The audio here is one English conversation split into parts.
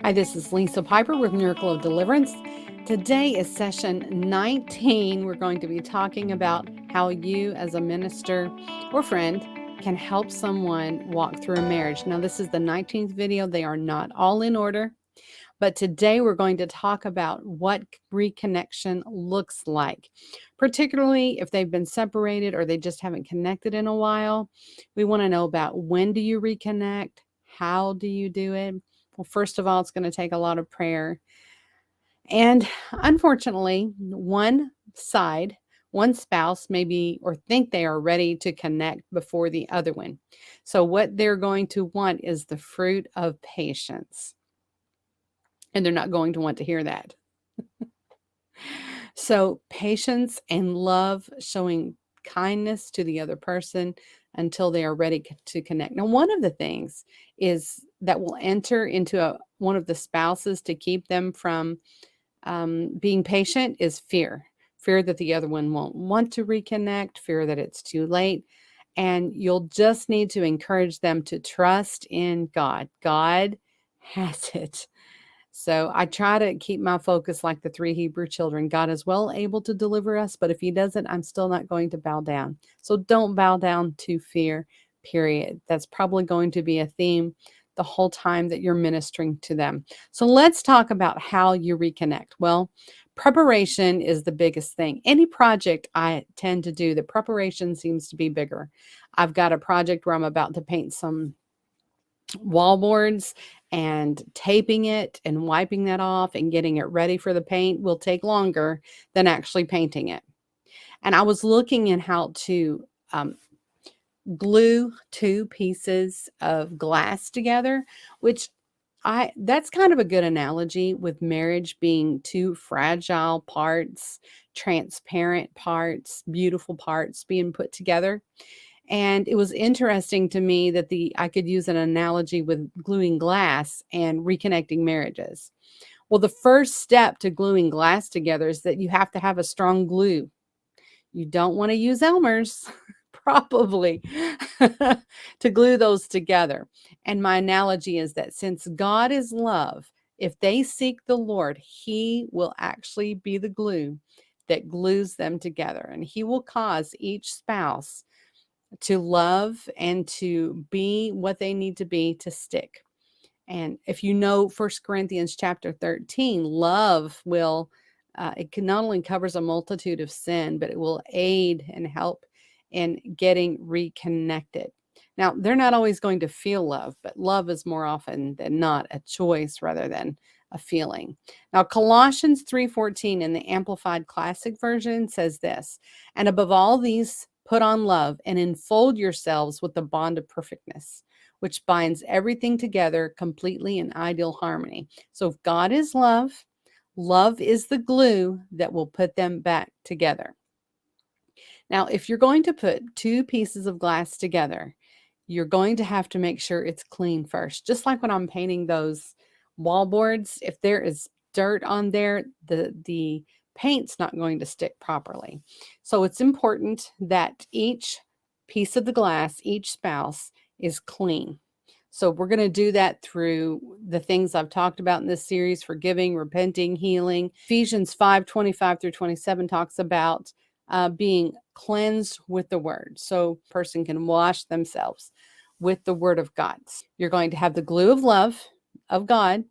Hi, this is Lisa Piper with Miracle of Deliverance. Today is session 19. We're going to be talking about how you, as a minister or friend, can help someone walk through a marriage. Now, this is the 19th video. They are not all in order, but today we're going to talk about what reconnection looks like, particularly if they've been separated or they just haven't connected in a while. We want to know about when do you reconnect? How do you do it? Well, first of all, it's going to take a lot of prayer. And unfortunately, one spouse maybe or think they are ready to connect before the other one. So, what they're going to want is the fruit of patience. And they're not going to want to hear that. So, patience and love, showing kindness to the other person until they are ready to connect. Now, one of the things is that will enter into one of the spouses to keep them from being patient is fear that the other one won't want to reconnect, fear that it's too late. And you'll just need to encourage them to trust in God. God has it. So I try to keep my focus like the three Hebrew children. God is well able to deliver us, but if he doesn't, I'm still not going to bow down. So don't bow down to fear, period. That's probably going to be a theme the whole time that you're ministering to them. So let's talk about how you reconnect. Well, preparation is the biggest thing. Any project I tend to do, the preparation seems to be bigger. I've got a project where I'm about to paint some wall boards, and taping it and wiping that off and getting it ready for the paint will take longer than actually painting it. And I was looking at how to glue two pieces of glass together, which that's kind of a good analogy with marriage being two fragile parts, transparent parts, beautiful parts being put together. And it was interesting to me that I could use an analogy with gluing glass and reconnecting marriages. Well, the first step to gluing glass together is that you have to have a strong glue. You don't want to use Elmer's, probably, to glue those together. And my analogy is that since God is love, if they seek the Lord, he will actually be the glue that glues them together. And he will cause each spouse to love and to be what they need to be to stick. And if you know 1 Corinthians chapter 13, love will, it can not only covers a multitude of sin, but it will aid and help in getting reconnected. Now, they're not always going to feel love, but love is more often than not a choice rather than a feeling. Now, Colossians 3:14 in the Amplified Classic Version says this, and above all these, put on love and enfold yourselves with the bond of perfectness, which binds everything together completely in ideal harmony. So if God is love, love is the glue that will put them back together. Now, if you're going to put two pieces of glass together, you're going to have to make sure it's clean first. Just like when I'm painting those wall boards, if there is dirt on there, the paint's not going to stick properly. So it's important that each piece of the glass, each spouse, is clean. So we're going to do that through the things I've talked about in this series: forgiving, repenting, healing. Ephesians 5:25 through 27 talks about being cleansed with the word. So a person can wash themselves with the word of God. You're going to have the glue of love of God,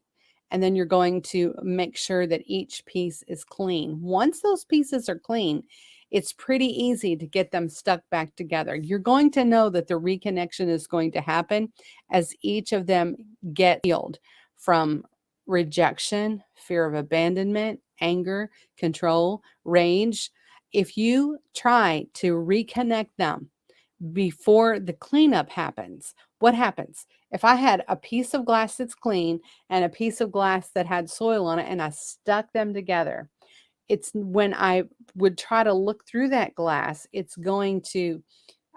and then you're going to make sure that each piece is clean. Once those pieces are clean, it's pretty easy to get them stuck back together. You're going to know that the reconnection is going to happen as each of them get healed from rejection, fear of abandonment, anger, control, rage. If you try to reconnect them before the cleanup happens, what happens? If I had a piece of glass that's clean and a piece of glass that had soil on it and I stuck them together, it's when I would try to look through that glass, it's going to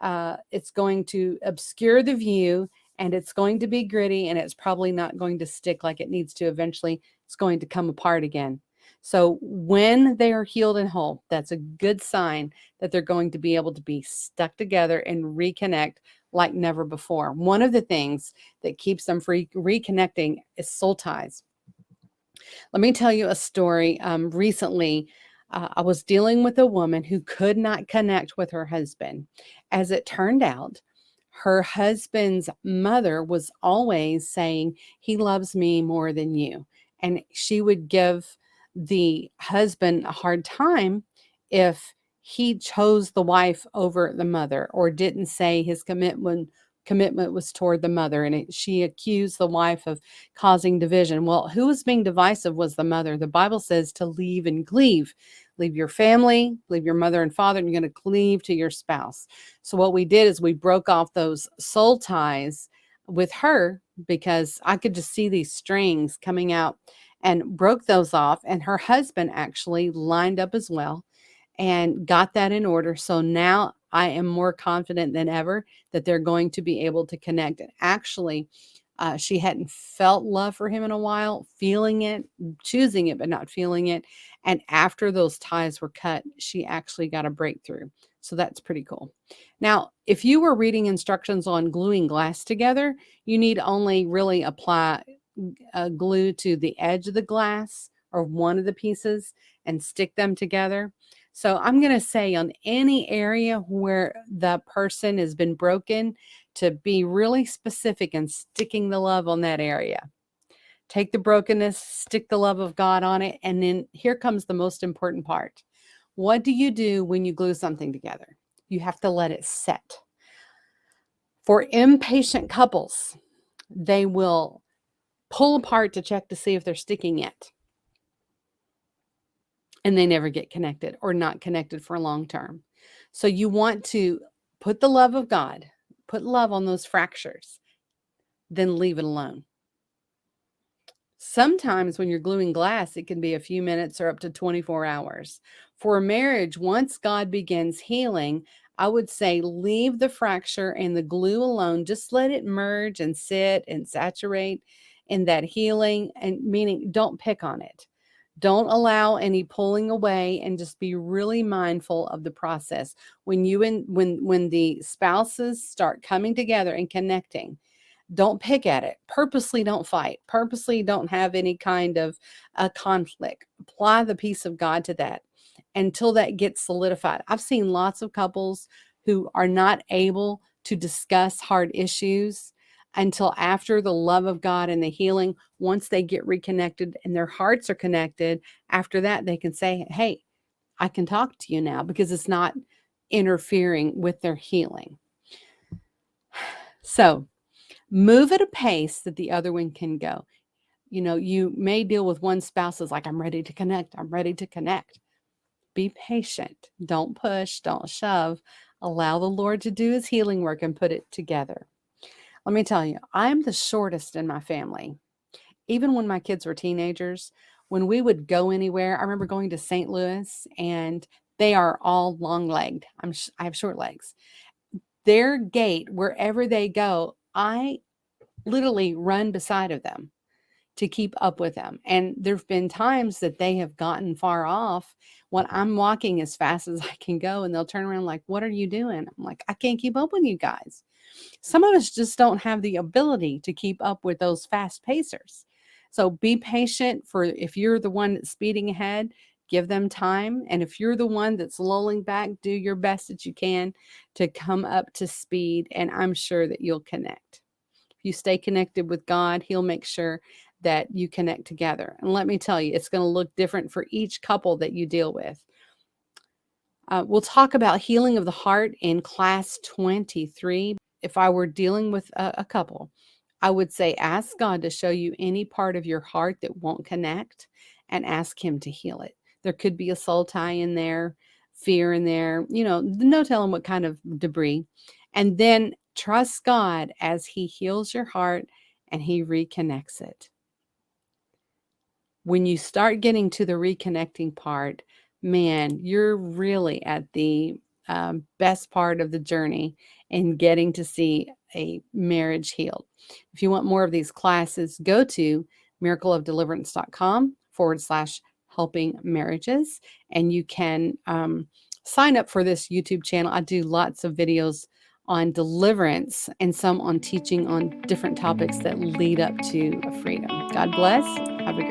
obscure the view, and it's going to be gritty, and it's probably not going to stick like it needs to. Eventually, it's going to come apart again. So when they are healed and whole, that's a good sign that they're going to be able to be stuck together and reconnect like never before. One of the things that keeps them reconnecting is soul ties. Let me tell you a story. Recently, I was dealing with a woman who could not connect with her husband. As it turned out, her husband's mother was always saying, "He loves me more than you." And she would give the husband a hard time if he chose the wife over the mother or didn't say his commitment was toward the mother. And she accused the wife of causing division. Well, who was being divisive was the mother. The Bible says to leave and cleave. Leave your family, leave your mother and father, and you're going to cleave to your spouse. So, what we did is we broke off those soul ties with her because I could just see these strings coming out and broke those off. And her husband actually lined up as well and got that in order. So now I am more confident than ever that they're going to be able to connect. And actually, she hadn't felt love for him in a while, feeling it, choosing it, but not feeling it. And after those ties were cut, she actually got a breakthrough. So that's pretty cool. Now, if you were reading instructions on gluing glass together, you need only really apply glue to the edge of the glass or one of the pieces and stick them together. So I'm going to say on any area where the person has been broken, to be really specific and sticking the love on that area. Take the brokenness, stick the love of God on it, and then here comes the most important part. What do you do when you glue something together? You have to let it set. For impatient couples, they will pull apart to check to see if they're sticking yet. And they never get connected or not connected for long term. So you want to put the love of God, put love on those fractures, then leave it alone. Sometimes when you're gluing glass, it can be a few minutes or up to 24 hours. For a marriage, once God begins healing, I would say leave the fracture and the glue alone. Just let it merge and sit and saturate in that healing, and meaning don't pick on it. Don't allow any pulling away, and just be really mindful of the process. When you and when the spouses start coming together and connecting, don't pick at it. Purposely don't fight. Purposely don't have any kind of a conflict. Apply the peace of God to that until that gets solidified. I've seen lots of couples who are not able to discuss hard issues until after the love of God and the healing. Once they get reconnected and their hearts are connected, after that they can say, "Hey, I can talk to you now," because it's not interfering with their healing. So, move at a pace that the other one can go. You may deal with one spouse is like, "I'm ready to connect. I'm ready to connect." Be patient. Don't push, don't shove. Allow the Lord to do his healing work and put it together. Let me tell you, I'm the shortest in my family. Even when my kids were teenagers, when we would go anywhere, I remember going to St. Louis, and they are all long-legged. I have short legs. Their gait, wherever they go, I literally run beside of them to keep up with them. And there've been times that they have gotten far off when I'm walking as fast as I can go, and they'll turn around like, "What are you doing?" I'm like, "I can't keep up with you guys." Some of us just don't have the ability to keep up with those fast pacers. So be patient. For if you're the one that's speeding ahead, give them time. And if you're the one that's lolling back, do your best that you can to come up to speed, and I'm sure that you'll connect. If you stay connected with God, he'll make sure that you connect together. And let me tell you, it's going to look different for each couple that you deal with. We'll talk about healing of the heart in class 23. If I were dealing with a couple, I would say ask God to show you any part of your heart that won't connect and ask him to heal it. There could be a soul tie in there, fear in there, no telling what kind of debris. And then trust God as he heals your heart and he reconnects it. When you start getting to the reconnecting part, man, you're really at the best part of the journey in getting to see a marriage healed. If you want more of these classes, go to miracleofdeliverance.com/helping marriages, and you can sign up for this YouTube channel. I do lots of videos on deliverance and some on teaching on different topics that lead up to freedom. God bless. Have a great